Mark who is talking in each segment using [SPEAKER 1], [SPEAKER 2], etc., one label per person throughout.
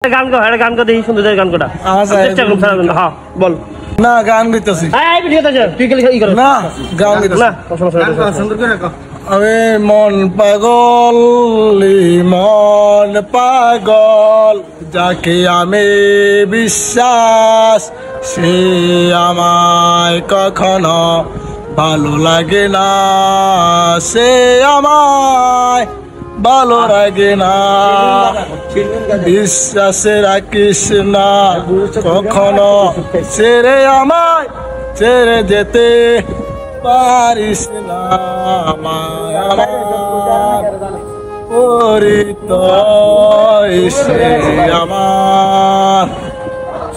[SPEAKER 1] গান গা একটা গান গা দেখি সুন্দর গান কোটা চেষ্টা করুন সারা দিন হ্যাঁ বল
[SPEAKER 2] না গান গাইতেছি
[SPEAKER 1] এই ঠিক আছে তুই কি ই কর
[SPEAKER 2] না গান গাইতেছি
[SPEAKER 1] না গান সুন্দর করে কর
[SPEAKER 2] আমি মন পাগল যাকে আমি বিশ্বাস সে আমায় কখনো ভালো লাগে না সে আমায় ভালো লাগে না বিশ্বাসে রাখিস না কখনো ছেড়ে আমায় ছেড়ে যেতে পারিস না আমার পরিতয়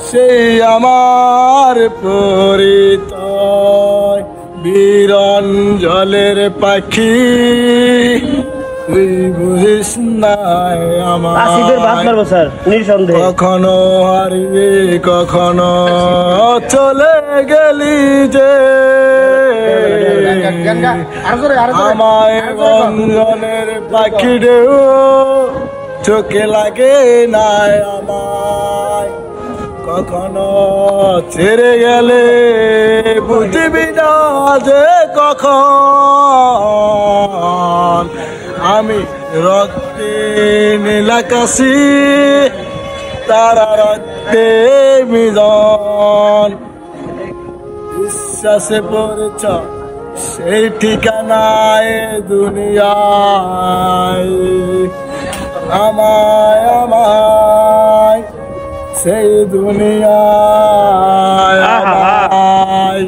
[SPEAKER 2] সেই আমার পরিতয় বিরঞ্জলের পাখি তুই বুঝিস না আমার কখনো হারিয়ে কখনো চলে গেলি যে আমায় রঞ্জনের পাখি রেও চোখে লাগে নাই আমায় কখনো ছেড়ে গেলে বুঝবি না যে কখন আমি রক্তে নীলাকাশি তারা রক্তে মিলন বিশ্বাসে পড়েছ সেই ঠিকানায় দুনিয়ায় আমায় আমায় সেই দুনিয়ায় আমায়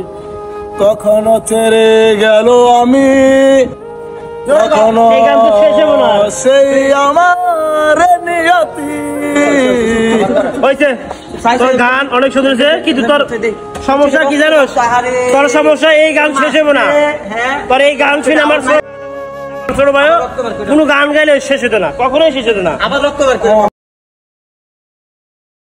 [SPEAKER 2] কখনো ছেড়ে গেল আমি কখনো সেই আমার নিয়তি
[SPEAKER 1] হয়েছে তোর গান অনেক সুন্দর হয়েছে কিন্তু তোর সমস্যা কি জানো তোর সমস্যা এই গান শেষ হবে না তোর এই গান শুনে আমার ছোট ভাই কোনো গান গাইলে শেষ হতো না কখনোই শেষ হতো না।